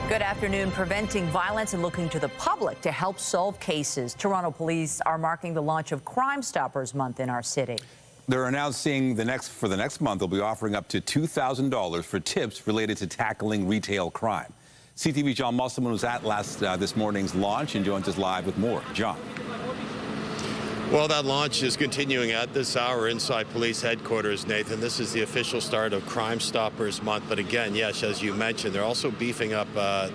Good afternoon. Preventing violence and looking to the public to help solve cases. Toronto police are marking the launch of Crime Stoppers Month in our city. They're announcing for the next month, they'll be offering up to $2,000 for tips related to tackling retail crime. CTV John Musselman was at this morning's launch and joins us live with more. John. Well, that launch is continuing at this hour inside police headquarters, Nathan. This is the official start of Crime Stoppers Month. But again, yes, as you mentioned, they're also beefing up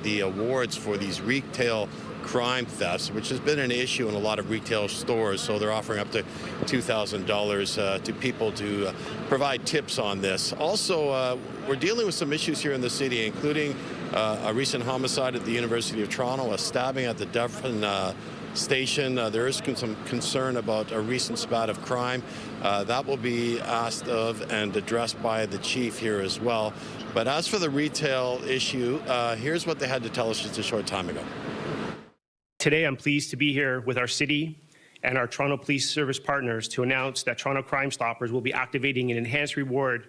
the awards for these retail crime thefts, which has been an issue in a lot of retail stores. So they're offering up to $2,000 to people to provide tips on this. Also, we're dealing with some issues here in the city, including a recent homicide at the University of Toronto, a stabbing at the Dufferin station. There is some concern about a recent spat of crime. That will be asked of and addressed by the chief here as well. But as for the retail issue, here's what they had to tell us just a short time ago. Today, I'm pleased to be here with our city and our Toronto Police Service partners to announce that Toronto Crime Stoppers will be activating an enhanced reward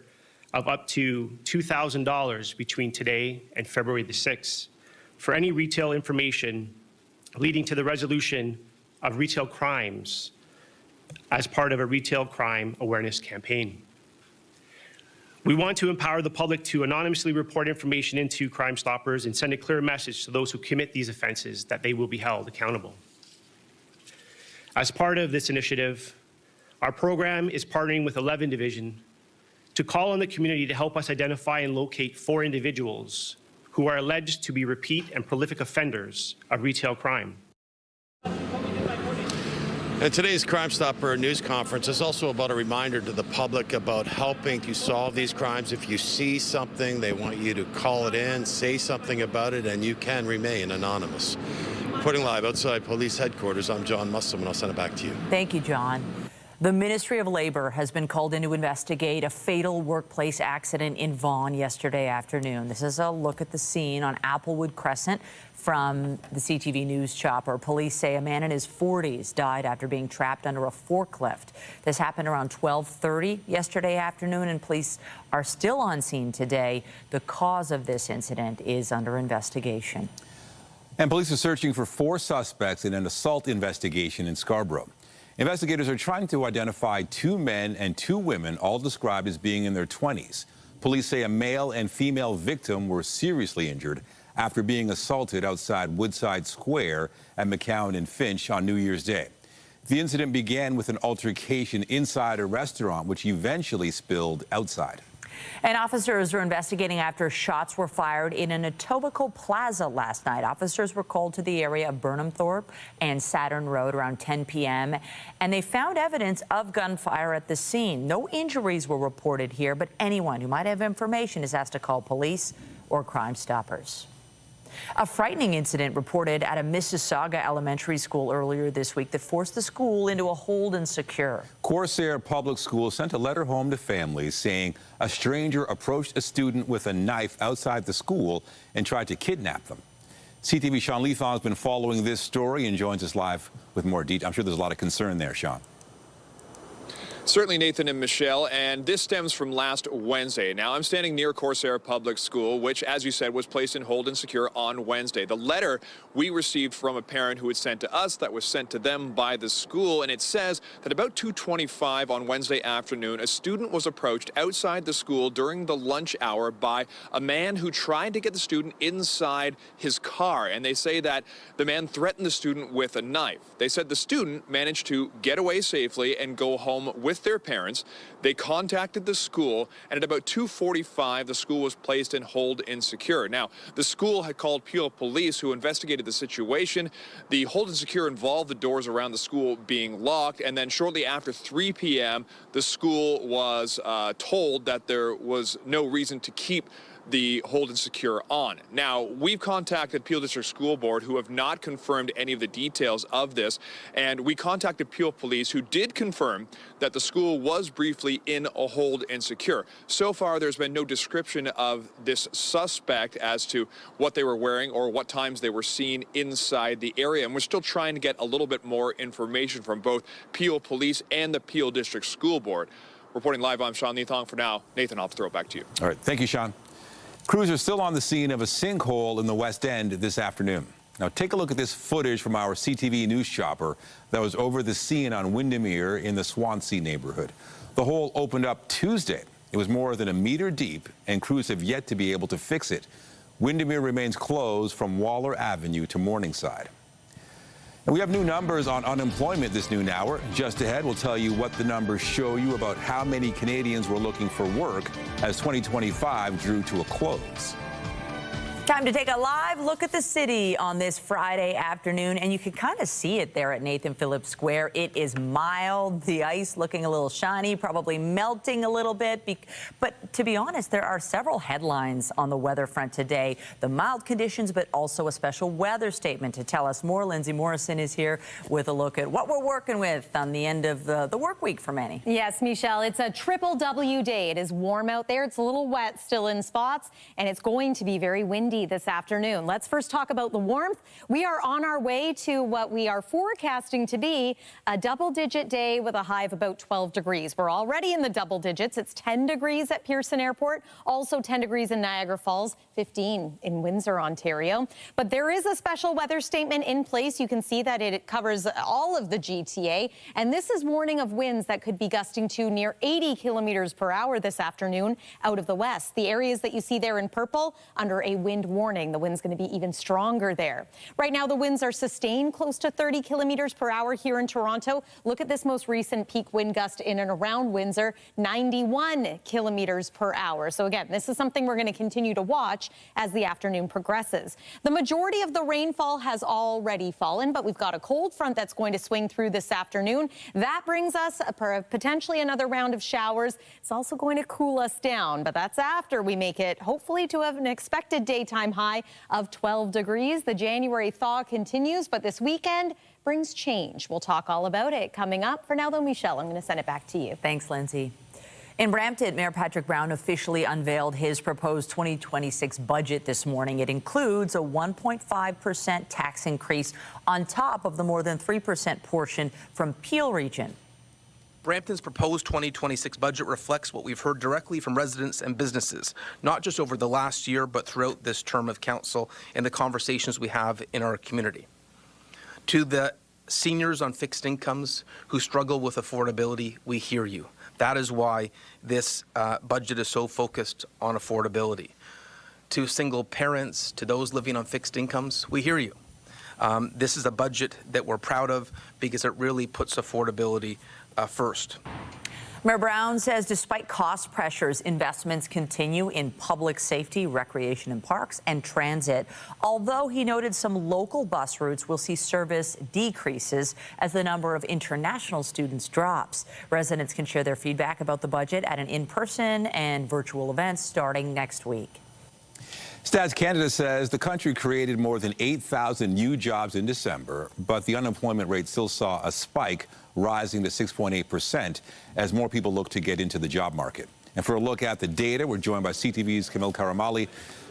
of up to $2,000 between today and February the 6th for any retail information leading to the resolution of retail crimes as part of a retail crime awareness campaign. We want to empower the public to anonymously report information into Crime Stoppers and send a clear message to those who commit these offenses that they will be held accountable. As part of this initiative, our program is partnering with 11 Division to call on the community to help us identify and locate 4 individuals who are alleged to be repeat and prolific offenders of retail crime. And today's Crime Stopper news conference is also about a reminder to the public about helping to solve these crimes. If you see something, they want you to call it in, say something about it, and you can remain anonymous. Reporting live outside police headquarters, I'm John Musselman. I'll send it back to you. Thank you, John. The Ministry of Labour has been called in to investigate a fatal workplace accident in Vaughan yesterday afternoon. This is a look at the scene on Applewood Crescent from the CTV News chopper. Police say a man in his 40s died after being trapped under a forklift. This happened around 12:30 yesterday afternoon, and police are still on scene today. The cause of this incident is under investigation. And police are searching for 4 suspects in an assault investigation in Scarborough. Investigators are trying to identify 2 men and 2 women, all described as being in their 20s. Police say a male and female victim were seriously injured after being assaulted outside Woodside Square at McCowan and Finch on New Year's Day. The incident began with an altercation inside a restaurant, which eventually spilled outside. And officers are investigating after shots were fired in an Etobicoke plaza last night. Officers were called to the area of Burnhamthorpe and Saturn Road around 10 p.m. and they found evidence of gunfire at the scene. No injuries were reported here, but anyone who might have information is asked to call police or Crime Stoppers. A frightening incident reported at a Mississauga elementary school earlier this week that forced the school into a hold and secure. Corsair Public School sent a letter home to families saying a stranger approached a student with a knife outside the school and tried to kidnap them. CTV Sean Leathong has been following this story and joins us live with more detail. I'm sure there's a lot of concern there, Sean. Certainly, Nathan and Michelle, and this stems from last Wednesday. Now, I'm standing near Corsair Public School, which, as you said, was placed in hold and secure on Wednesday. The letter we received from a parent who had sent to us that was sent to them by the school, and it says that about 2:25 on Wednesday afternoon, a student was approached outside the school during the lunch hour by a man who tried to get the student inside his car, and they say that the man threatened the student with a knife. They said the student managed to get away safely and go home with their parents. They contacted the school, and at about 2:45, the school was placed in hold and secure. Now, the school had called Peel Police, who investigated the situation. The hold and secure involved the doors around the school being locked, and then shortly after 3 p.m., the school was told that there was no reason to keep the hold and secure on. Now, we've contacted Peel District School Board, who have not confirmed any of the details of this, and we contacted Peel Police, who did confirm that the school was briefly in a hold and secure. So far, there's been no description of this suspect as to what they were wearing or what times they were seen inside the area, and we're still trying to get a little bit more information from both Peel Police and the Peel District School Board. Reporting live, I'm Sean Leathong. For now, Nathan, I'll throw it back to you. All right. Thank you, Sean. Crews are still on the scene of a sinkhole in the West End this afternoon. Now, take a look at this footage from our CTV News chopper that was over the scene on Windermere in the Swansea neighborhood. The hole opened up Tuesday. It was more than a meter deep, and crews have yet to be able to fix it. Windermere remains closed from Waller Avenue to Morningside. And we have new numbers on unemployment this noon hour. Just ahead, we'll tell you what the numbers show you about how many Canadians were looking for work as 2025 drew to a close. Time to take a live look at the city on this Friday afternoon, and you can kind of see it there at Nathan Phillips Square. It is mild, the ice looking a little shiny, probably melting a little bit. But to be honest, there are several headlines on the weather front today. The mild conditions, but also a special weather statement. To tell us more, Lindsay Morrison is here with a look at what we're working with on the end of the work week for many. Yes, Michelle, it's a triple W day. It is warm out there. It's a little wet still in spots, and it's going to be very windy this afternoon. Let's first talk about the warmth. We are on our way to what we are forecasting to be a double-digit day with a high of about 12 degrees. We're already in the double digits. It's 10 degrees at Pearson Airport, also 10 degrees in Niagara Falls, 15 in Windsor, Ontario. But there is a special weather statement in place. You can see that it covers all of the GTA, and this is warning of winds that could be gusting to near 80 kilometers per hour this afternoon out of the west. The areas that you see there in purple under a wind warning. The wind's going to be even stronger there. Right now, the winds are sustained close to 30 kilometers per hour here in Toronto. Look at this most recent peak wind gust in and around Windsor, 91 kilometers per hour. So again, this is something we're going to continue to watch as the afternoon progresses. The majority of the rainfall has already fallen, but we've got a cold front that's going to swing through this afternoon. That brings us potentially another round of showers. It's also going to cool us down, but that's after we make it hopefully to have an expected daytime high of 12 degrees. The January thaw continues, but this weekend brings change. We'll talk all about it coming up. For now, though, Michelle, I'm going to send it back to you. Thanks, Lindsay. In Brampton, Mayor Patrick Brown officially unveiled his proposed 2026 budget this morning. It includes a 1.5% tax increase on top of the more than 3% portion from Peel Region. Brampton's proposed 2026 budget reflects what we've heard directly from residents and businesses, not just over the last year, but throughout this term of council and the conversations we have in our community. To the seniors on fixed incomes who struggle with affordability, we hear you. That is why this budget is so focused on affordability. To single parents, to those living on fixed incomes, we hear you. This is a budget that we're proud of because it really puts affordability first. Mayor Brown says despite cost pressures, investments continue in public safety, recreation and parks, and transit. Although he noted some local bus routes will see service decreases as the number of international students drops. Residents can share their feedback about the budget at an in-person and virtual events starting next week. Stats Canada says the country created more than 8,000 new jobs in December, but the unemployment rate still saw a spike, rising to 6.8% as more people look to get into the job market. And for a look at the data, we're joined by CTV's Kamil Karamali.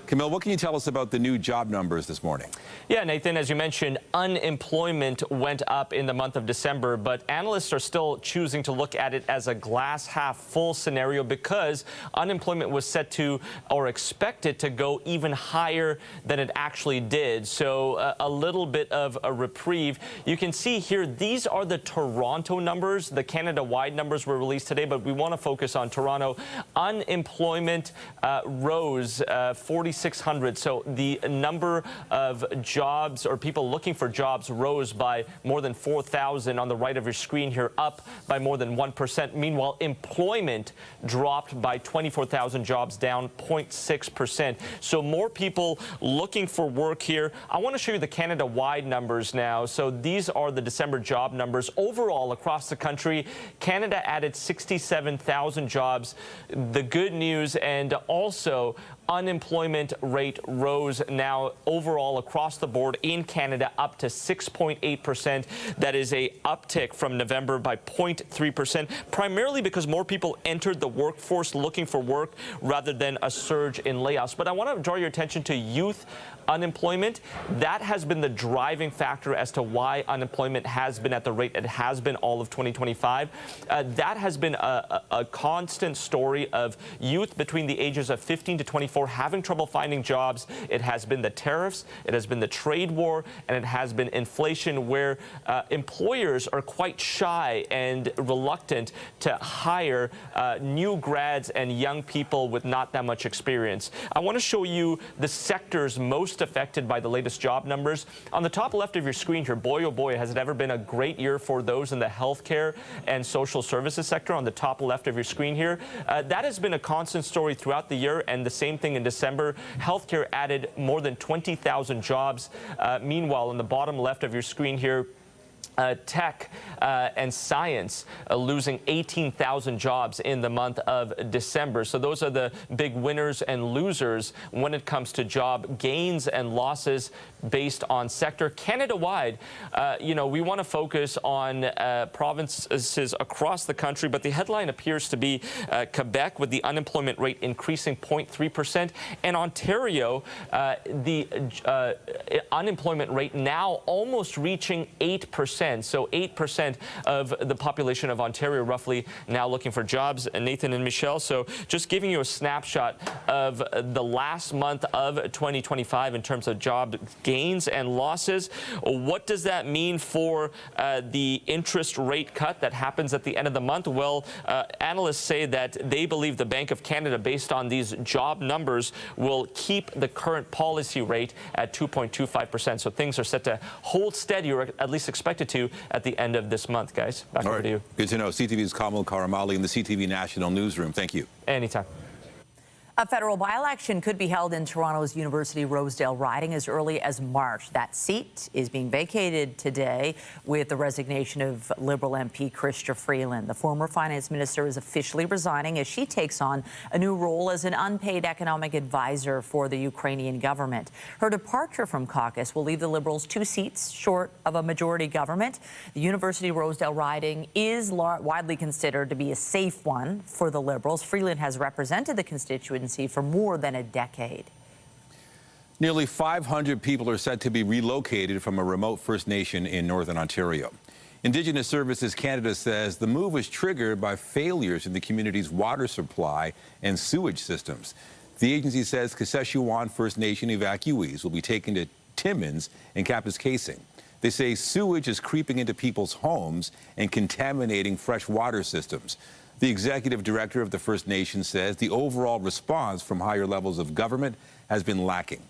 Kamil, what can you tell us about the new job numbers this morning? Yeah, Nathan, as you mentioned, unemployment went up in the month of December, but analysts are still choosing to look at it as a glass half full scenario because unemployment was set to or expected to go even higher than it actually did. So a little bit of a reprieve. You can see here, these are the Toronto numbers. The Canada-wide numbers were released today, but we want to focus on Toronto. Unemployment rose 4,600. So the number of jobs or people looking for jobs rose by more than 4,000 on the right of your screen here, up by more than 1%. Meanwhile, employment dropped by 24,000 jobs, down 0.6%. So more people looking for work here. I want to show you the Canada-wide numbers now. So these are the December job numbers. Overall, across the country, Canada added 67,000 jobs. The good news, and also unemployment rate rose now overall across the board in Canada up to 6.8%. That is a uptick from November by 0.3%, primarily because more people entered the workforce looking for work rather than a surge in layoffs. But I want to draw your attention to youth unemployment. That has been the driving factor as to why unemployment has been at the rate it has been all of 2025. That has been a constant story of youth between the ages of 15 to 24 for having trouble finding jobs. It has been the tariffs, it has been the trade war, and it has been inflation, where employers are quite shy and reluctant to hire new grads and young people with not that much experience. I want to show you the sectors most affected by the latest job numbers. On the top left of your screen here, boy oh boy, has it ever been a great year for those in the healthcare and social services sector. On the top left of your screen here, that has been a constant story throughout the year, and the same thing in December. Healthcare added more than 20,000 jobs. Meanwhile, on the bottom left of your screen here, tech and science losing 18,000 jobs in the month of December. So those are the big winners and losers when it comes to job gains and losses based on sector. Canada-wide, we want to focus on provinces across the country, but the headline appears to be Quebec, with the unemployment rate increasing 0.3%, and Ontario, the unemployment rate now almost reaching 8%. So 8% of the population of Ontario roughly now looking for jobs. Nathan and Michelle, so just giving you a snapshot of the last month of 2025 in terms of job gains and losses. What does that mean for the interest rate cut that happens at the end of the month? Well, analysts say that they believe the Bank of Canada, based on these job numbers, will keep the current policy rate at 2.25%. So things are set to hold steady, or at least expected to, at the end of this month, guys. Back over to you. Good to know. CTV's Kamil Karamali in the CTV National Newsroom. Thank you. Anytime. A federal by-election could be held in Toronto's University Rosedale riding as early as March. That seat is being vacated today with the resignation of Liberal MP Chrystia Freeland. The former finance minister is officially resigning as she takes on a new role as an unpaid economic advisor for the Ukrainian government. Her departure from caucus will leave the Liberals 2 seats short of a majority government. The University Rosedale riding is widely considered to be a safe one for the Liberals. Freeland has represented the constituency for more than a decade. Nearly 500 people are said to be relocated from a remote First Nation in Northern Ontario. Indigenous Services Canada says the move was triggered by failures in the community's water supply and sewage systems. The agency says Kashechewan First Nation evacuees will be taken to Timmins and Kapuskasing. They say sewage is creeping into people's homes and contaminating fresh water systems. The executive director of the First Nation says the overall response from higher levels of government has been lacking.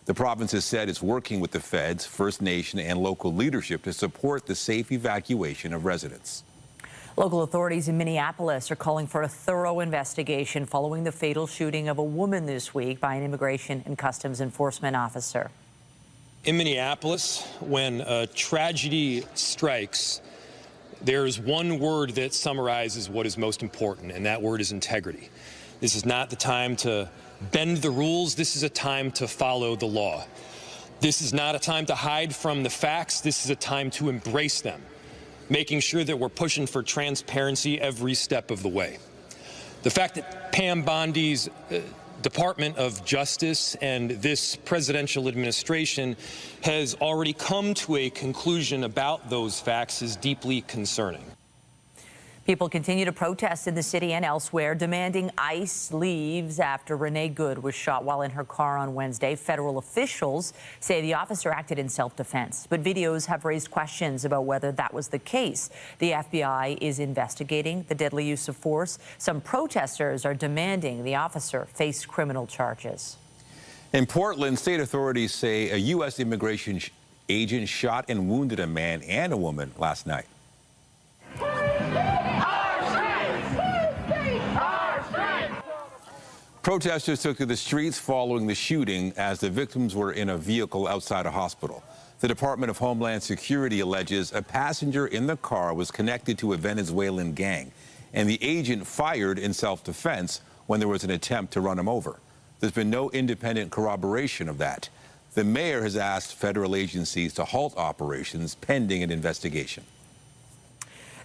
The province has said it's working with the feds, First Nation, and local leadership to support the safe evacuation of residents. Local authorities in Minneapolis are calling for a thorough investigation following the fatal shooting of a woman this week by an immigration and customs enforcement officer. In Minneapolis, when a tragedy strikes, there's one word that summarizes what is most important, and that word is integrity. This is not the time to bend the rules. This is a time to follow the law. This is not a time to hide from the facts. This is a time to embrace them, making sure that we're pushing for transparency every step of the way. The fact that Pam Bondi's Department of Justice and this presidential administration has already come to a conclusion about those facts is deeply concerning. People continue to protest in the city and elsewhere, demanding ICE leaves after Renee Good was shot while in her car on Wednesday. Federal officials say the officer acted in self-defense, but videos have raised questions about whether that was the case. The FBI is investigating the deadly use of force. Some protesters are demanding the officer face criminal charges. In Portland, state authorities say a U.S. immigration agent shot and wounded a man and a woman last night. Protesters took to the streets following the shooting as the victims were in a vehicle outside a hospital. The Department of Homeland Security alleges a passenger in the car was connected to a Venezuelan gang, and the agent fired in self-defense when there was an attempt to run him over. There's been no independent corroboration of that. The mayor has asked federal agencies to halt operations pending an investigation.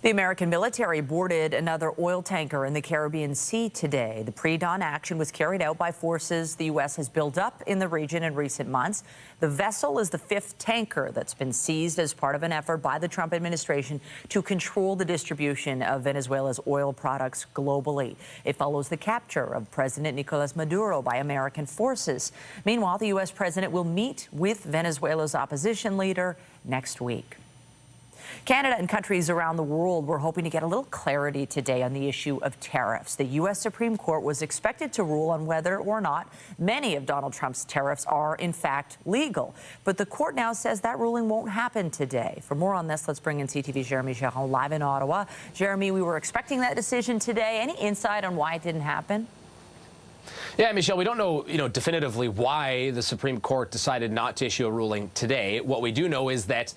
The American military boarded another oil tanker in the Caribbean Sea today. The pre-dawn action was carried out by forces the U.S. has built up in the region in recent months. The vessel is the fifth tanker that's been seized as part of an effort by the Trump administration to control the distribution of Venezuela's oil products globally. It follows the capture of President Nicolas Maduro by American forces. Meanwhile, the U.S. president will meet with Venezuela's opposition leader next week. Canada and countries around the world were hoping to get a little clarity today on the issue of tariffs. The U.S. Supreme Court was expected to rule on whether or not many of Donald Trump's tariffs are, in fact, legal. But the court now says that ruling won't happen today. For more on this, let's bring in CTV's Jeremy Charon live in Ottawa. Jeremy, we were expecting that decision today. Any insight on why it didn't happen? Yeah, Michelle, we don't know, definitively why the Supreme Court decided not to issue a ruling today. What we do know is that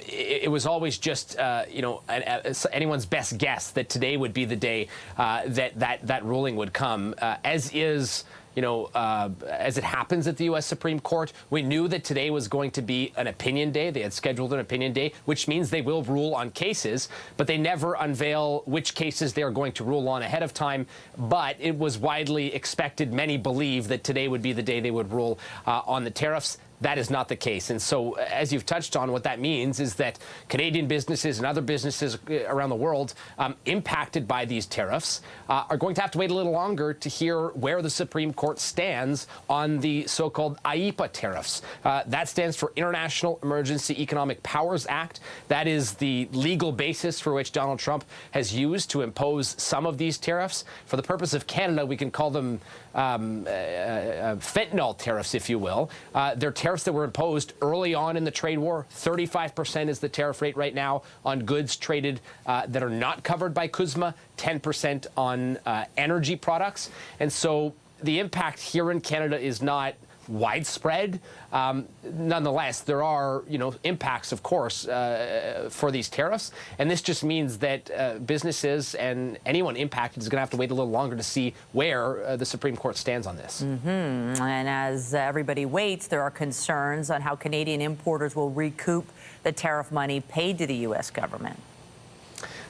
it was always just, anyone's best guess that today would be the day that ruling would come, as it happens at the U.S. Supreme Court. We knew that today was going to be an opinion day. They had scheduled an opinion day, which means they will rule on cases, but they never unveil which cases they are going to rule on ahead of time. But it was widely expected, many believe, that today would be the day they would rule on the tariffs. That is not the case. And so, as you've touched on, what that means is that Canadian businesses and other businesses around the world impacted by these tariffs are going to have to wait a little longer to hear where the Supreme Court stands on the so-called IEEPA tariffs. That stands for International Emergency Economic Powers Act. That is the legal basis for which Donald Trump has used to impose some of these tariffs. For the purpose of Canada, we can call them fentanyl tariffs, if you will. They're tariffs that were imposed early on in the trade war. 35% is the tariff rate right now on goods traded that are not covered by CUSMA, 10% on energy products. And so the impact here in Canada is not widespread. Nonetheless, there are, impacts, of course, for these tariffs. And this just means that businesses and anyone impacted is going to have to wait a little longer to see where the Supreme Court stands on this. And as everybody waits, there are concerns on how Canadian importers will recoup the tariff money paid to the U.S. government.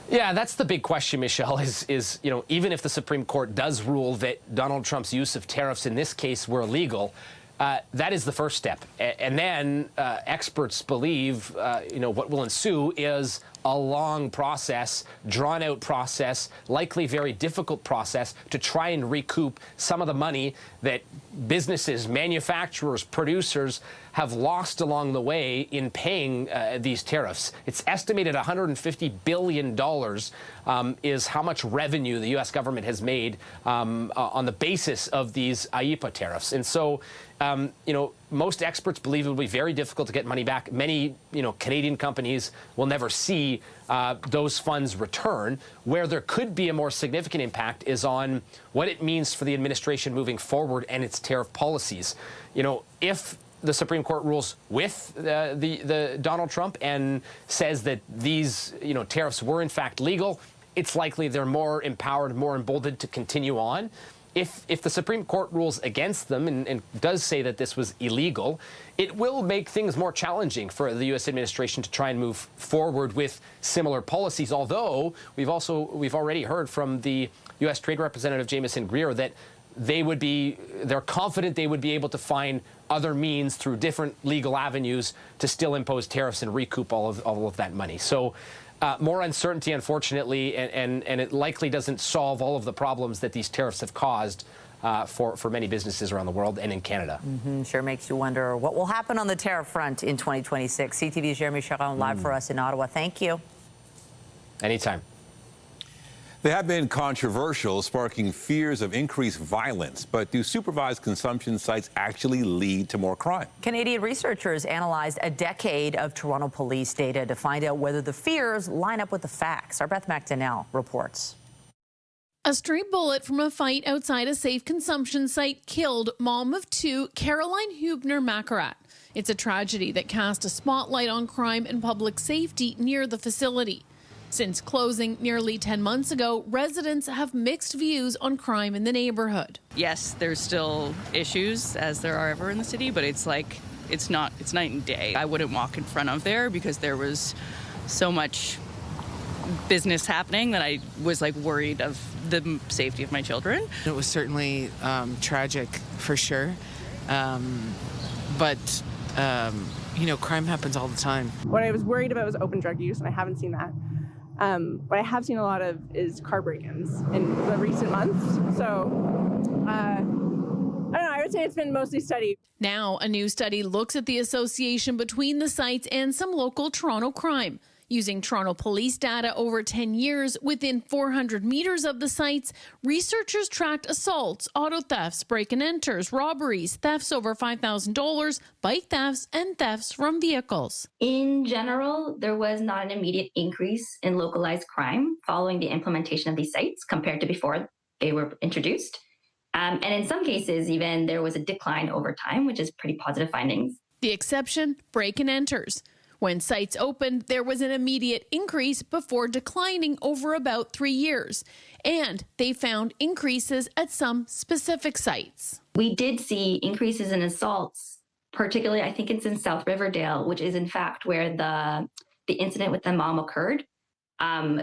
Yeah, that's the big question, Michelle, is even if the Supreme Court does rule that Donald Trump's use of tariffs in this case were illegal, that is the first step. And then experts believe, what will ensue is a long process, drawn-out process, likely very difficult process to try and recoup some of the money that businesses, manufacturers, producers have lost along the way in paying these tariffs. It's estimated $150 billion is how much revenue the U.S. government has made on the basis of these IEEPA tariffs. And so, most experts believe it will be very difficult to get money back. Many, Canadian companies will never see those funds return. Where there could be a more significant impact is on what it means for the administration moving forward and its tariff policies. If the Supreme Court rules with the Donald Trump and says that these, tariffs were in fact legal, it's likely they're more empowered, more emboldened to continue on. If the Supreme Court rules against them and does say that this was illegal, it will make things more challenging for the U.S. administration to try and move forward with similar policies. Although we've already heard from the U.S. Trade Representative Jamieson Greer that they're confident they would be able to find other means through different legal avenues to still impose tariffs and recoup all of that money. So more uncertainty, unfortunately, and it likely doesn't solve all of the problems that these tariffs have caused for many businesses around the world and in Canada. Sure makes you wonder what will happen on the tariff front in 2026. CTV's Jeremy Charon live for us in Ottawa. Thank you. Anytime. They have been controversial, sparking fears of increased violence. But do supervised consumption sites actually lead to more crime? Canadian researchers analyzed a decade of Toronto police data to find out whether the fears line up with the facts. Our Beth McDonnell reports. A stray bullet from a fight outside a safe consumption site killed mom of two, Caroline Hubner-Macarat. It's a tragedy that cast a spotlight on crime and public safety near the facility. Since closing nearly 10 months ago, residents have mixed views on crime in the neighborhood. Yes, there's still issues, as there are ever in the city, but it's night and day. I wouldn't walk in front of there because there was so much business happening that I was like worried of the safety of my children. It was certainly tragic for sure. But you know, crime happens all the time. What I was worried about was open drug use, and I haven't seen that. What I have seen a lot of is car break-ins in the recent months. So I don't know, I would say it's been mostly steady. Now, a new study looks at the association between the sites and some local Toronto crime. Using Toronto police data over 10 years, within 400 meters of the sites, researchers tracked assaults, auto thefts, break-and-enters, robberies, thefts over $5,000, bike thefts, and thefts from vehicles. In general, there was not an immediate increase in localized crime following the implementation of these sites compared to before they were introduced. And in some cases, even there was a decline over time, which is pretty positive findings. The exception, break-and-enters. When sites opened, there was an immediate increase before declining over about 3 years. And they found increases at some specific sites. We did see increases in assaults, particularly I think it's in South Riverdale, which is in fact where the incident with the mom occurred.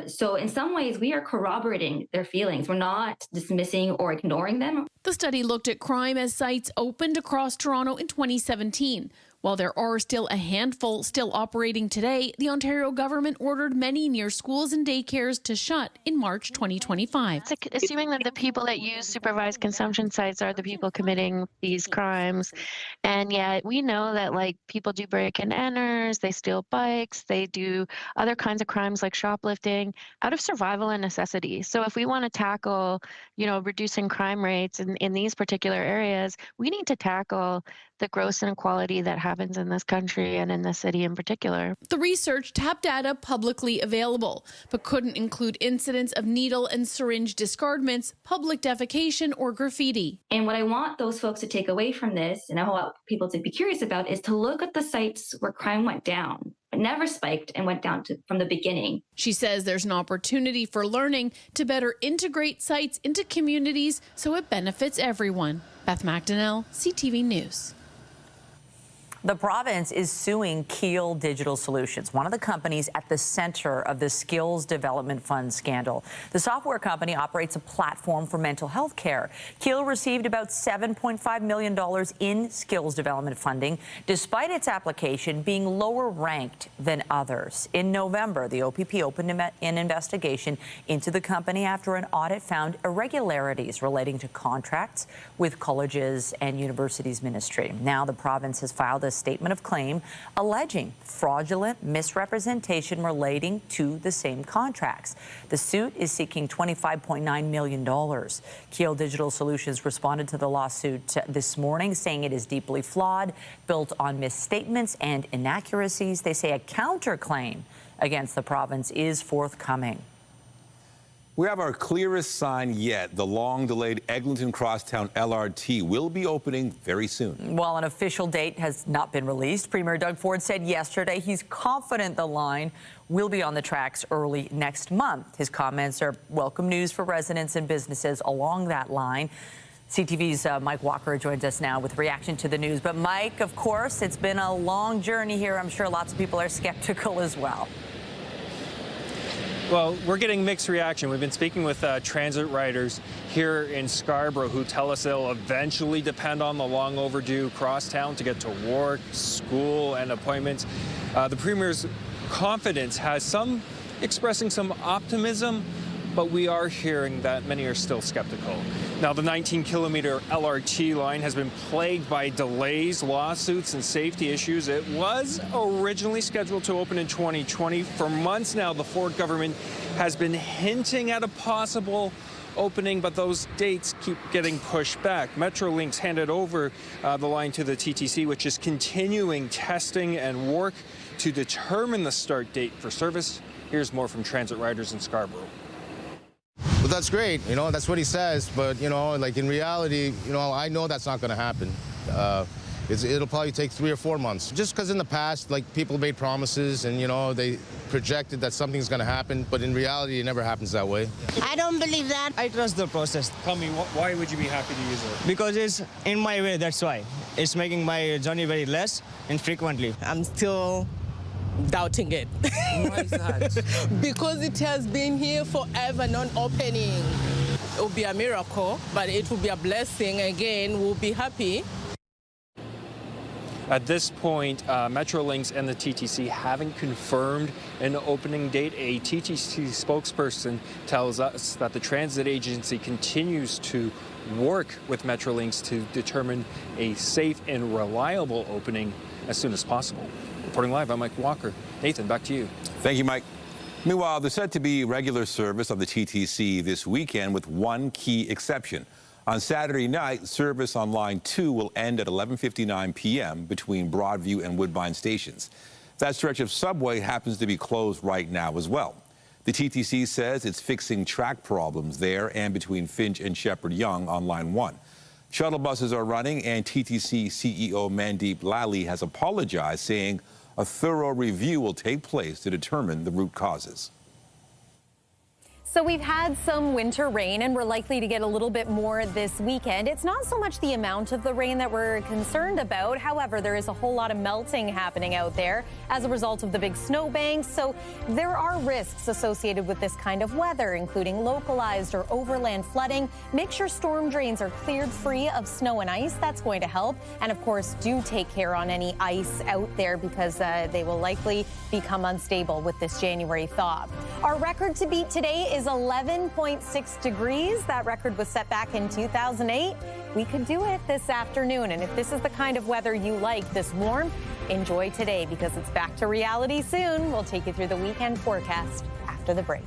So in some ways, we are corroborating their feelings. We're not dismissing or ignoring them. The study looked at crime as sites opened across Toronto in 2017. While there are still a handful still operating today, the Ontario government ordered many near schools and daycares to shut in March 2025. Assuming that the people that use supervised consumption sites are the people committing these crimes. And yet we know that like people do break and enters, they steal bikes, they do other kinds of crimes like shoplifting out of survival and necessity. So if we want to tackle, reducing crime rates in these particular areas, we need to tackle the gross inequality that happens in this country and in this city in particular. The research tapped data publicly available, but couldn't include incidents of needle and syringe discardments, public defecation, or graffiti. And what I want those folks to take away from this, and I want people to be curious about, is to look at the sites where crime went down, but never spiked and went down from the beginning. She says there's an opportunity for learning to better integrate sites into communities so it benefits everyone. Beth McDonnell, CTV News. The province is suing Keel Digital Solutions, one of the companies at the center of the Skills Development Fund scandal. The software company operates a platform for mental health care. Keel received about $7.5 million in skills development funding, despite its application being lower ranked than others. In November, the OPP opened an investigation into the company after an audit found irregularities relating to contracts with colleges and universities ministry. Now the province has filed a statement of claim alleging fraudulent misrepresentation relating to the same contracts. The suit is seeking $25.9 million. Keel Digital Solutions responded to the lawsuit this morning, saying it is deeply flawed, built on misstatements and inaccuracies. They say a counterclaim against the province is forthcoming. We have our clearest sign yet. The long-delayed Eglinton Crosstown LRT will be opening very soon. While an official date has not been released, Premier Doug Ford said yesterday he's confident the line will be on the tracks early next month. His comments are welcome news for residents and businesses along that line. CTV's Mike Walker joins us now with reaction to the news. But Mike, of course, it's been a long journey here. I'm sure lots of people are skeptical as well. Well, we're getting mixed reaction. We've been speaking with transit riders here in Scarborough who tell us they'll eventually depend on the long overdue crosstown to get to work, school, and appointments. The Premier's confidence has some expressing some optimism, but we are hearing that many are still skeptical. Now, the 19-kilometer LRT line has been plagued by delays, lawsuits, and safety issues. It was originally scheduled to open in 2020. For months now, the Ford government has been hinting at a possible opening, but those dates keep getting pushed back. Metrolinx handed over the line to the TTC, which is continuing testing and work to determine the start date for service. Here's more from transit riders in Scarborough. Well, that's great, that's what he says, but, like in reality, I know that's not going to happen. It'll probably take 3 or 4 months. Just because in the past, like, people made promises and, they projected that something's going to happen, but in reality, it never happens that way. I don't believe that. I trust the process. Tell me, why would you be happy to use it? Because it's in my way, that's why. It's making my journey very less and frequently. I'm still doubting it. Why is that? Because it has been here forever, non-opening. It will be a miracle, but it will be a blessing. Again, we'll be happy. At this point, Metrolinx and the TTC haven't confirmed an opening date. A TTC spokesperson tells us that the transit agency continues to work with Metrolinx to determine a safe and reliable opening as soon as possible. Reporting live, I'm Mike Walker. Nathan, back to you. Thank you, Mike. Meanwhile, there's set to be regular service on the TTC this weekend with one key exception. On Saturday night, service on Line 2 will end at 11:59 p.m. between Broadview and Woodbine stations. That stretch of subway happens to be closed right now as well. The TTC says it's fixing track problems there and between Finch and Shepherd Young on Line 1. Shuttle buses are running, and TTC CEO Mandeep Lally has apologized, saying a thorough review will take place to determine the root causes. So we've had some winter rain, and we're likely to get a little bit more this weekend. It's not so much the amount of the rain that we're concerned about. However, there is a whole lot of melting happening out there as a result of the big snowbanks. So there are risks associated with this kind of weather, including localized or overland flooding. Make sure storm drains are cleared free of snow and ice. That's going to help. And of course, do take care on any ice out there, because they will likely become unstable with this January thaw. Our record to beat today is 11.6 degrees. That record was set back in 2008. We could do it this afternoon. And if this is the kind of weather you like, this warm, enjoy today, because it's back to reality soon. We'll take you through the weekend forecast after the break.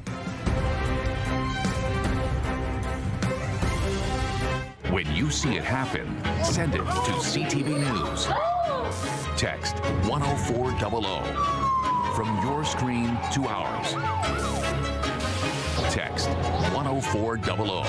When you see it happen, send it to CTV News. Text 10400 from your screen to ours. Text 10400.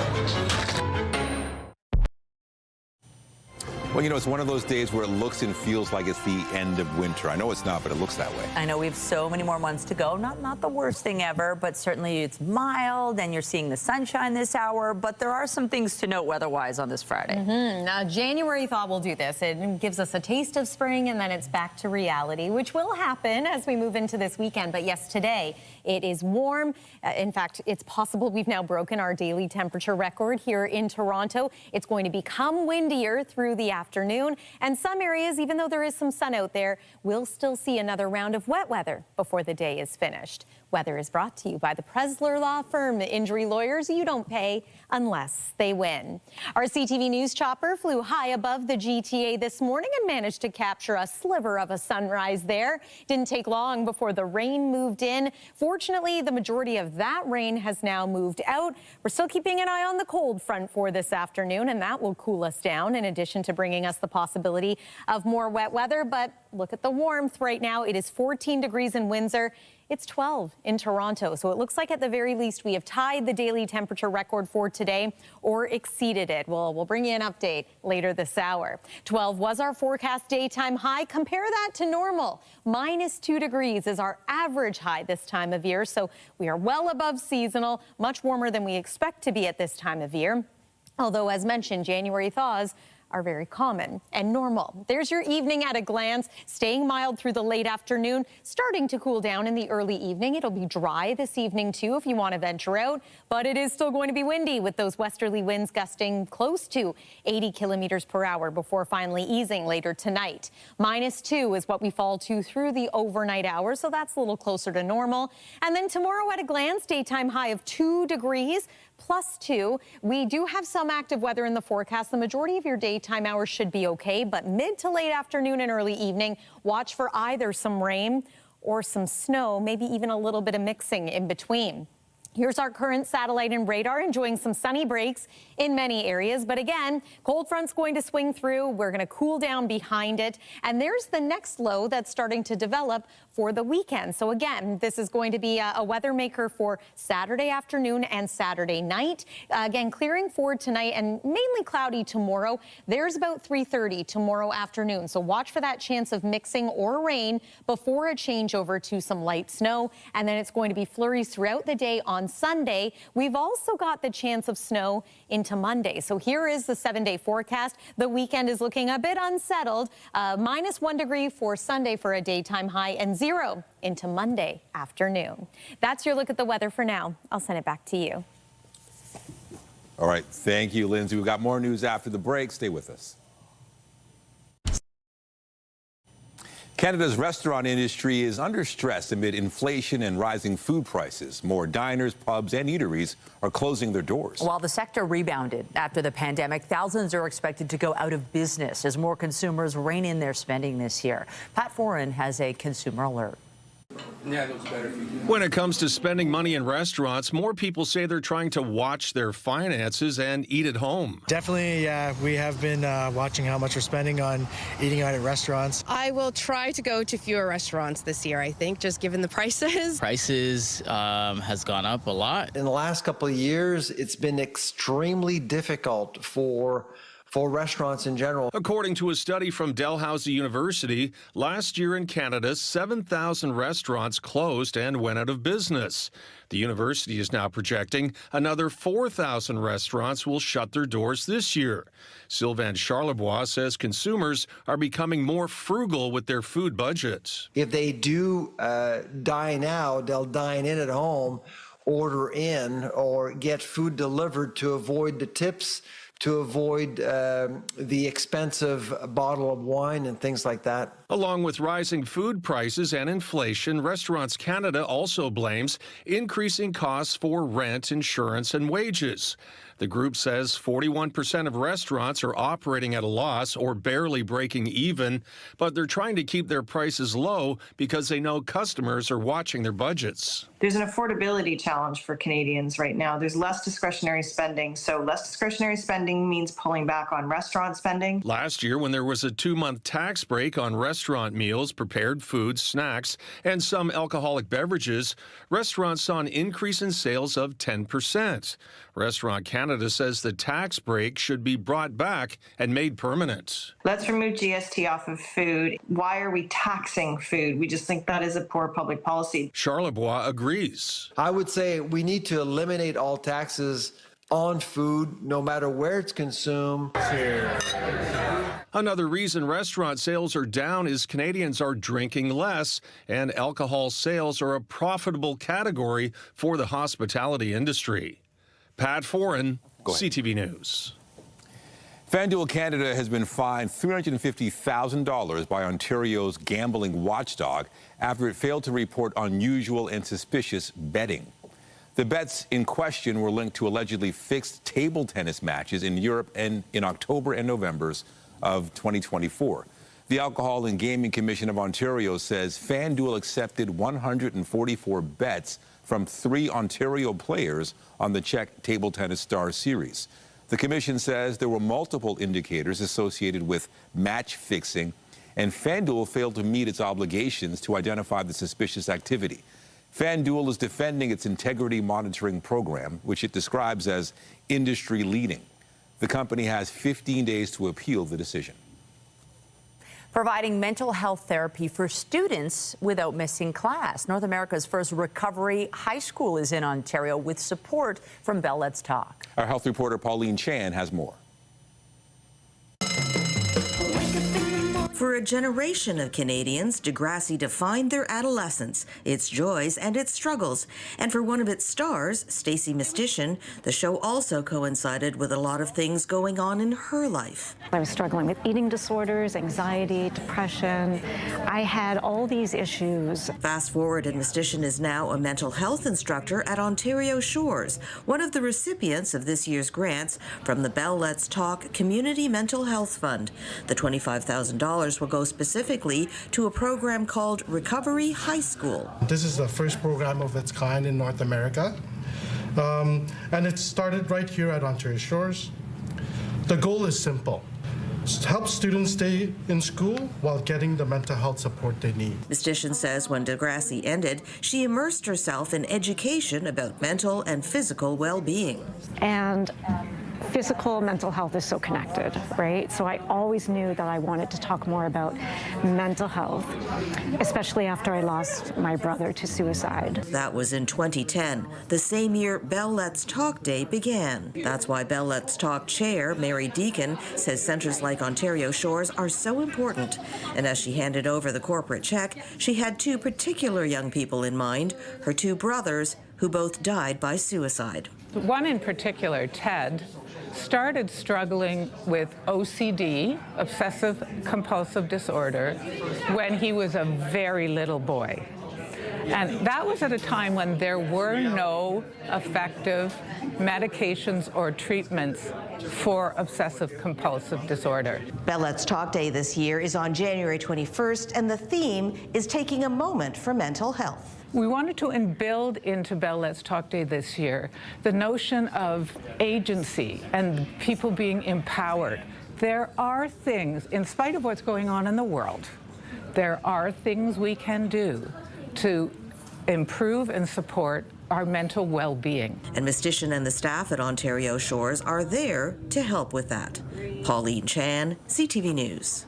Well, you know, it's one of those days where it looks and feels like it's the end of winter. I know it's not, but it looks that way. I know we have so many more months to go. Not the worst thing ever, but certainly it's mild, and you're seeing the sunshine this hour. But there are some things to note weather-wise on this Friday. Now, January thaw will do this. It gives us a taste of spring, and then it's back to reality, which will happen as we move into this weekend. But yes, today it is warm. In fact, it's possible we've now broken our daily temperature record here in Toronto. It's going to become windier through the afternoon, and some areas, even though there is some sun out there, will still see another round of wet weather before the day is finished. Weather is brought to you by the Presler Law Firm, injury lawyers you don't pay unless they win. Our CTV News chopper flew high above the GTA this morning and managed to capture a sliver of a sunrise there. Didn't take long before the rain moved in. Fortunately, the majority of that rain has now moved out. We're still keeping an eye on the cold front for this afternoon, and that will cool us down, in addition to bringing us the possibility of more wet weather. But look at the warmth right now. It is 14 degrees in Windsor. It's 12 in Toronto, so it looks like at the very least we have tied the daily temperature record for today or exceeded it. We'll bring you an update later this hour. 12 was our forecast daytime high. Compare that to normal. -2 degrees is our average high this time of year, so we are well above seasonal, much warmer than we expect to be at this time of year. Although, as mentioned, January thaws are very common and normal. There's your evening at a glance. Staying mild through the late afternoon, starting to cool down in the early evening. It'll be dry this evening too if you want to venture out, but it is still going to be windy, with those westerly winds gusting close to 80 kilometers per hour before finally easing later tonight. -2 is what we fall to through the overnight hours, so that's a little closer to normal. And then tomorrow at a glance, daytime high of 2 degrees. +2. We do have some active weather in the forecast. The majority of your daytime hours should be okay, but mid to late afternoon and early evening, watch for either some rain or some snow, maybe even a little bit of mixing in between. Here's our current satellite and radar, enjoying some sunny breaks in many areas. But again, cold front's going to swing through. We're going to cool down behind it. And there's the next low that's starting to develop for the weekend. So again, this is going to be a weather maker for Saturday afternoon and Saturday night. Again, clearing forward tonight and mainly cloudy tomorrow. There's about 3:30 tomorrow afternoon. So watch for that chance of mixing or rain before a changeover to some light snow. And then it's going to be flurries throughout the day on Sunday. We've also got the chance of snow into Monday. So here is the 7-day forecast. The weekend is looking a bit unsettled. -1 degree for Sunday for a daytime high, and 0 into Monday afternoon. That's your look at the weather for now. I'll send it back to you. All right. Thank you, Lindsay. We've got more news after the break. Stay with us. Canada's restaurant industry is under stress amid inflation and rising food prices. More diners, pubs, and eateries are closing their doors. While the sector rebounded after the pandemic, thousands are expected to go out of business as more consumers rein in their spending this year. Pat Foran has a consumer alert. When it comes to spending money in restaurants, more people say they're trying to watch their finances and eat at home. Definitely, we have been watching how much we're spending on eating out at restaurants. I will try to go to fewer restaurants this year, I think, just given the prices. Prices has gone up a lot. In the last couple of years, it's been extremely difficult for restaurants in general. According to a study from Dalhousie University, last year in Canada, 7,000 restaurants closed and went out of business. The university is now projecting another 4,000 restaurants will shut their doors this year. Sylvain Charlebois says consumers are becoming more frugal with their food budgets. If they do dine out, they'll dine in at home, order in, or get food delivered to avoid the tips, to avoid the expensive bottle of wine and things like that. Along with rising food prices and inflation, Restaurants Canada also blames increasing costs for rent, insurance, and wages. The group says 41% of restaurants are operating at a loss or barely breaking even, but they're trying to keep their prices low because they know customers are watching their budgets. There's an affordability challenge for Canadians right now. There's less discretionary spending, so less discretionary spending means pulling back on restaurant spending. Last year, when there was a 2-month tax break on restaurant meals, prepared foods, snacks, and some alcoholic beverages, restaurants saw an increase in sales of 10%. Restaurant Canada says the tax break should be brought back and made permanent. Let's remove GST off of food. Why are we taxing food? We just think that is a poor public policy. Charlebois agrees. I would say we need to eliminate all taxes on food, no matter where it's consumed. Another reason restaurant sales are down is Canadians are drinking less, and alcohol sales are a profitable category for the hospitality industry. Pat Foran, CTV News. FanDuel Canada has been fined $350,000 by Ontario's gambling watchdog after it failed to report unusual and suspicious betting. The bets in question were linked to allegedly fixed table tennis matches in Europe and in October and November of 2024. The Alcohol and Gaming Commission of Ontario says FanDuel accepted 144 bets from 3 Ontario players on the Czech Table Tennis Stars Series. The commission says there were multiple indicators associated with match fixing, and FanDuel failed to meet its obligations to identify the suspicious activity. FanDuel is defending its integrity monitoring program, which it describes as industry leading. The company has 15 days to appeal the decision. Providing mental health therapy for students without missing class. North America's first recovery high school is in Ontario with support from Bell Let's Talk. Our health reporter Pauline Chan has more. For a generation of Canadians, Degrassi defined their adolescence, its joys and its struggles. And for one of its stars, Stacey Mistyshin, the show also coincided with a lot of things going on in her life. I was struggling with eating disorders, anxiety, depression. I had all these issues. Fast forward, and Mistyshin is now a mental health instructor at Ontario Shores, one of the recipients of this year's grants from the Bell Let's Talk Community Mental Health Fund. The $25,000 will go specifically to a program called Recovery High School. This is the first program of its kind in North America, and it started right here at Ontario Shores. The goal is simple: help students stay in school while getting the mental health support they need. Mistyshin says when Degrassi ended, she immersed herself in education about mental and physical well-being. And physical, mental health is so connected, right? So I always knew that I wanted to talk more about mental health, especially after I lost my brother to suicide. That was in 2010, the same year Bell Let's Talk Day began. That's why Bell Let's Talk Chair Mary Deacon says centres like Ontario Shores are so important. And as she handed over the corporate check, she had two particular young people in mind, her two brothers, who both died by suicide. One in particular, Ted, started struggling with OCD, obsessive compulsive disorder, when he was a very little boy. And that was at a time when there were no effective medications or treatments for obsessive compulsive disorder. Bell Let's Talk Day this year is on January 21st, and the theme is taking a moment for mental health. We wanted to build into Bell Let's Talk Day this year the notion of agency and people being empowered. There are things, in spite of what's going on in the world, there are things we can do to improve and support our mental well-being. And Ms. Dishon and the staff at Ontario Shores are there to help with that. Pauline Chan, CTV News.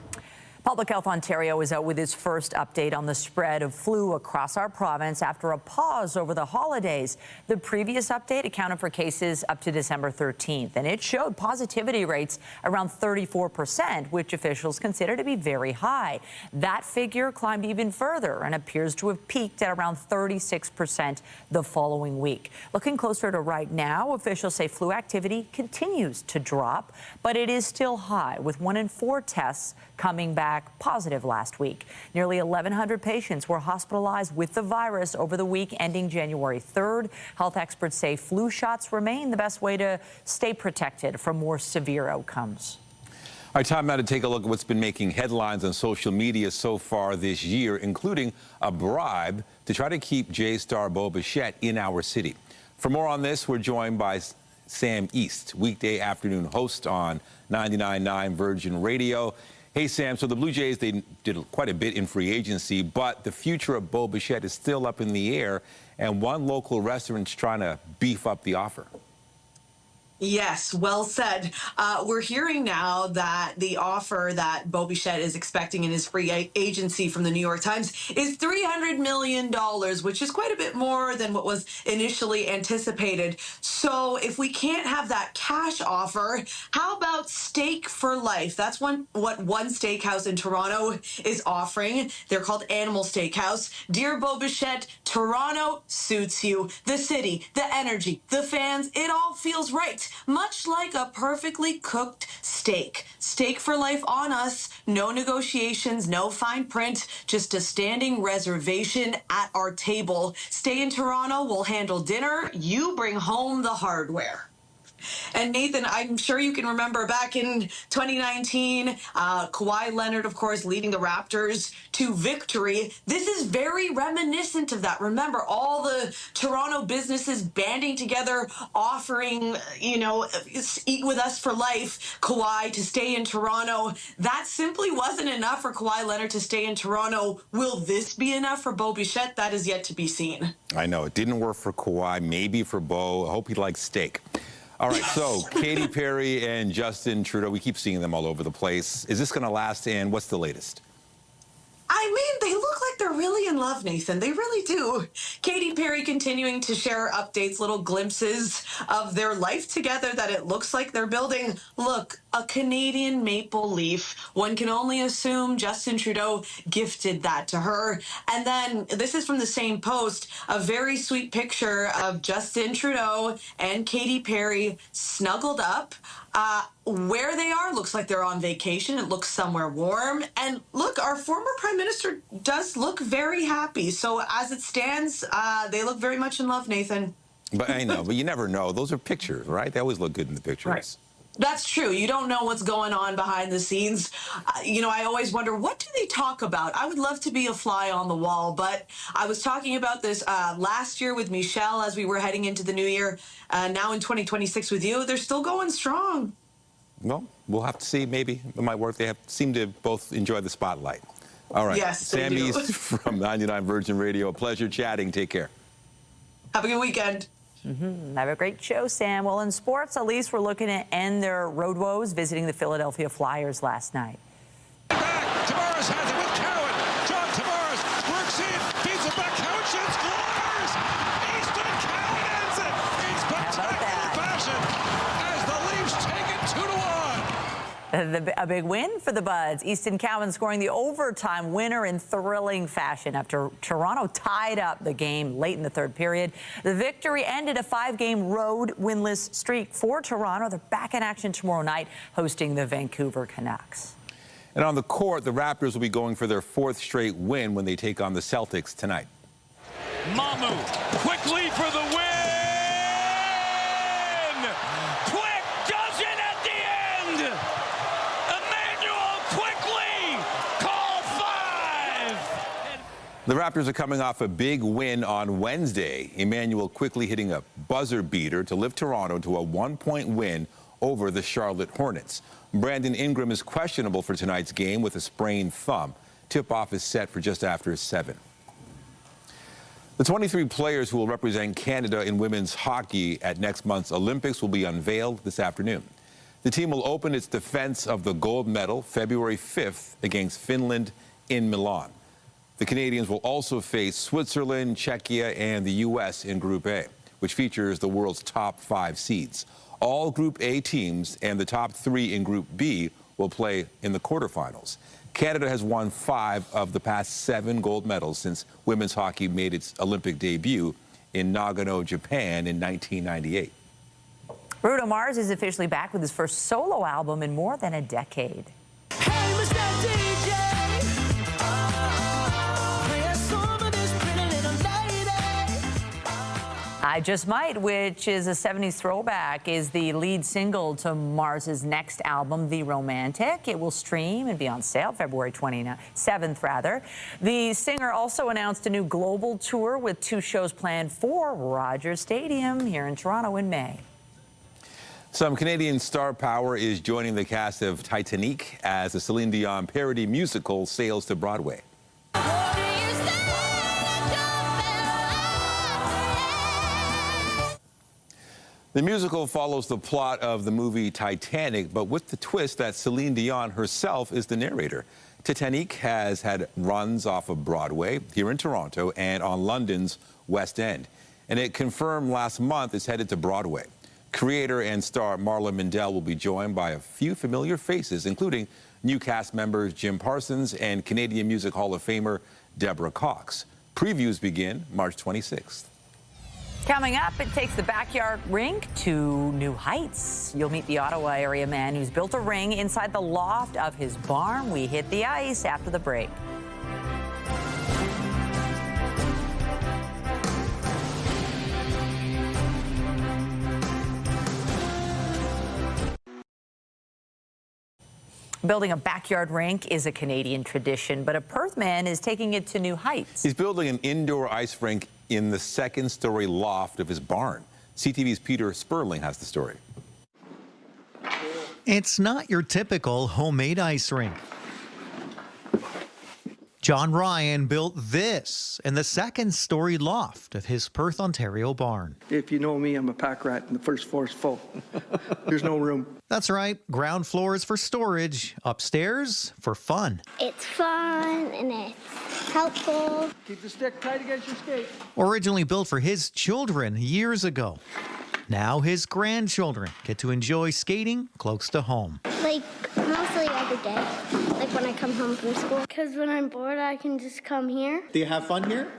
Public Health Ontario is out with its first update on the spread of flu across our province after a pause over the holidays. The previous update accounted for cases up to December 13th, and it showed positivity rates around 34%, which officials consider to be very high. That figure climbed even further and appears to have peaked at around 36% the following week. Looking closer to right now, officials say flu activity continues to drop, but it is still high, with 1 in 4 tests coming back positive last week. Nearly 1,100 patients were hospitalized with the virus over the week ending January 3rd. Health experts say flu shots remain the best way to stay protected from more severe outcomes. All right, time now to take a look at what's been making headlines on social media so far this year, including a bribe to try to keep J-star Bo Bichette in our city. For more on this, we're joined by Sam East, weekday afternoon host on 99.9 Virgin Radio. Hey, Sam, so the Blue Jays, they did quite a bit in free agency, but the future of Bo Bichette is still up in the air, and one local restaurant's trying to beef up the offer. Yes, well said. We're hearing now that the offer that Bo Bichette is expecting in his free agency from the New York Times is $300 million, which is quite a bit more than what was initially anticipated. So if we can't have that cash offer, how about steak for life? That's what one steakhouse in Toronto is offering. They're called Animal Steakhouse. Dear Bo Bichette, Toronto suits you. The city, the energy, the fans, it all feels right. Much like a perfectly cooked steak. Steak for life on us. No negotiations, no fine print, just a standing reservation at our table. Stay in Toronto, we'll handle dinner. You bring home the hardware. And Nathan, I'm sure you can remember back in 2019, Kawhi Leonard, of course, leading the Raptors to victory. This is very reminiscent of that. Remember, all the Toronto businesses banding together, offering, eat with us for life, Kawhi to stay in Toronto. That simply wasn't enough for Kawhi Leonard to stay in Toronto. Will this be enough for Bo Bichette? That is yet to be seen. I know, it didn't work for Kawhi, maybe for Bo. I hope he likes steak. All right, so Katy Perry and Justin Trudeau, we keep seeing them all over the place. Is this going to last, and what's the latest? I mean, they look like they're really in love, Nathan. They really do. Katy Perry continuing to share updates, little glimpses of their life together that it looks like they're building. Look, a Canadian maple leaf. One can only assume Justin Trudeau gifted that to her. And then, this is from the same post, a very sweet picture of Justin Trudeau and Katy Perry snuggled up. Where they are looks like they're on vacation. It looks somewhere warm. And look, our former Prime Minister does look very happy. So as it stands, they look very much in love, Nathan. But I know, but you never know. Those are pictures, right? They always look good in the pictures. Right. That's true. You don't know what's going on behind the scenes. I always wonder, what do they talk about? I would love to be a fly on the wall, but I was talking about this last year with Michelle as we were heading into the new year. Now in 2026 with you, they're still going strong. Well, we'll have to see. Maybe it might work. They seem to both enjoy the spotlight. All right. Yes, Sam East from 99 Virgin Radio. A pleasure chatting. Take care. Have a good weekend. Have a great show, Sam. Well, in sports, at least we're looking to end their road woes, visiting the Philadelphia Flyers last night. Tavares has it with Cowan. John Tavares works in, feeds it back. Cowan shoots, scores! Easton Cowan ends it in spectacular fashion as the Leafs take it 2-1. A big win for the Buds. Easton Cowan scoring the overtime winner in thrilling fashion after Toronto tied up the game late in the third period. The victory ended a 5-game road winless streak for Toronto. They're back in action tomorrow night, hosting the Vancouver Canucks. And on the court, the Raptors will be going for their 4th straight win when they take on the Celtics tonight. Mamu quickly for the win! Quick does it at the end! Emmanuel quickly! Call 5! The Raptors are coming off a big win on Wednesday. Emmanuel quickly hitting a buzzer beater to lift Toronto to a 1-point win over the Charlotte Hornets. Brandon Ingram is questionable for tonight's game with a sprained thumb. Tip-off is set for just after 7. The 23 players who will represent Canada in women's hockey at next month's Olympics will be unveiled this afternoon. The team will open its defense of the gold medal February 5th against Finland in Milan. The Canadians will also face Switzerland, Czechia, and the U.S. in Group A, which features the world's top 5 seeds. All Group A teams and the top 3 in Group B will play in the quarterfinals. Canada has won 5 of the past 7 gold medals since women's hockey made its Olympic debut in Nagano, Japan in 1998. Bruno Mars is officially back with his first solo album in more than a decade. Hey, Mr. DJ! I Just Might, which is a 70s throwback, is the lead single to Mars's next album, The Romantic. It will stream and be on sale February 27th. The singer also announced a new global tour with 2 shows planned for Rogers Stadium here in Toronto in May. Some Canadian star power is joining the cast of Titanique as the Celine Dion parody musical sails to Broadway. The musical follows the plot of the movie Titanic, but with the twist that Celine Dion herself is the narrator. Titanique has had runs off of Broadway here in Toronto and on London's West End, and it confirmed last month it's headed to Broadway. Creator and star Marla Mindell will be joined by a few familiar faces, including new cast members Jim Parsons and Canadian Music Hall of Famer Deborah Cox. Previews begin March 26th. Coming up, it takes the backyard rink to new heights. You'll meet the Ottawa area man who's built a ring inside the loft of his barn. We hit the ice after the break. Building a backyard rink is a Canadian tradition, but a Perth man is taking it to new heights. He's building an indoor ice rink in the 2nd-story loft of his barn. CTV's Peter Sperling has the story. It's not your typical homemade ice rink. John Ryan built this in the 2nd-story loft of his Perth, Ontario barn. If you know me, I'm a pack rat, and the first floor is full. There's no room. That's right. Ground floor is for storage. Upstairs, for fun. It's fun and it's helpful. Keep the stick tight against your skate. Originally built for his children years ago. Now his grandchildren get to enjoy skating close to home. Like, mostly every day. Like when I come home from school. Because when I'm bored, I can just come here. Do you have fun here?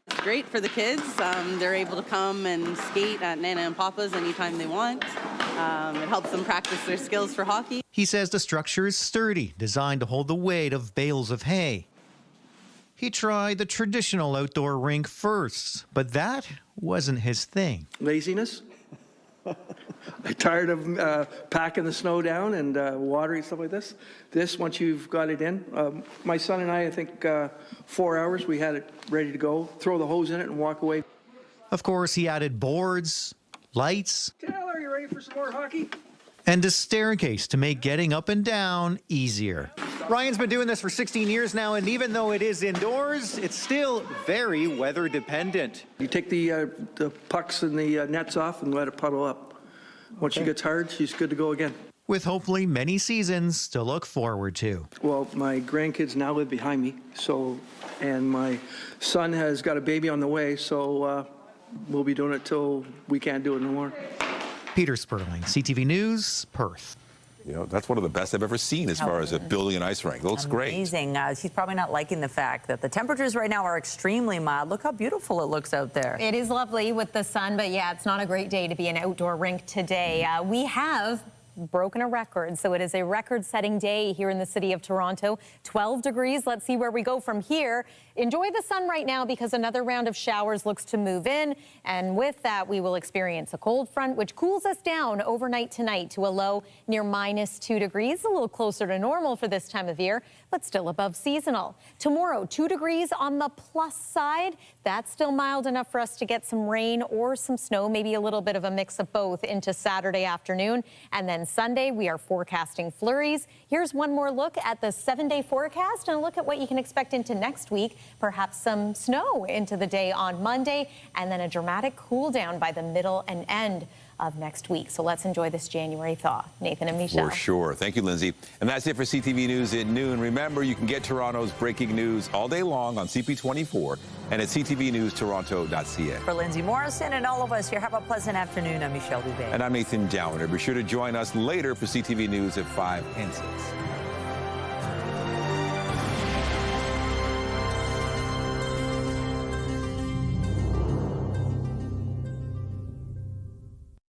It's great for the kids. They're able to come and skate at Nana and Papa's anytime they want. It helps them practice their skills for hockey. He says the structure is sturdy, designed to hold the weight of bales of hay. He tried the traditional outdoor rink first, but that wasn't his thing. Laziness. I'm tired of packing the snow down and watering stuff like this. This, once you've got it in, my son and I think 4 hours, we had it ready to go. Throw the hose in it and walk away. Of course, he added boards, lights, Taylor, are you ready for some more hockey? and a staircase to make getting up and down easier. Ryan's been doing this for 16 years now, and even though it is indoors, it's still very weather dependent. You take the pucks and the nets off and let it puddle up. Once she gets hard, she's good to go again. With hopefully many seasons to look forward to. Well, my grandkids now live behind me, and my son has got a baby on the way, so we'll be doing it till we can't do it no more. Peter Sperling, CTV News, Perth. You know, that's one of the best I've ever seen as far as a building an ice rink. It looks great. Amazing. He's probably not liking the fact that the temperatures right now are extremely mild. Look how beautiful it looks out there. It is lovely with the sun, but yeah, it's not a great day to be an outdoor rink today. We have broken a record, so it is a record-setting day here in the city of Toronto. 12 degrees. Let's see where we go from here. Enjoy the sun right now because another round of showers looks to move in, and with that we will experience a cold front which cools us down overnight tonight to a low near -2 degrees, a little closer to normal for this time of year, but still above seasonal. Tomorrow, 2 degrees on the plus side. That's still mild enough for us to get some rain or some snow, maybe a little bit of a mix of both into Saturday afternoon. And then Sunday, we are forecasting flurries. Here's one more look at the 7-day forecast and a look at what you can expect into next week. Perhaps some snow into the day on Monday, and then a dramatic cool down by the middle and end of next week. So let's enjoy this January thaw. Nathan and Michelle. For sure. Thank you, Lindsay. And that's it for CTV News at noon. Remember, you can get Toronto's breaking news all day long on CP24 and at ctvnewstoronto.ca. For Lindsay Morrison and all of us here, have a pleasant afternoon. I'm Michelle Dubé. And I'm Nathan Downer. Be sure to join us later for CTV News at 5 and 6.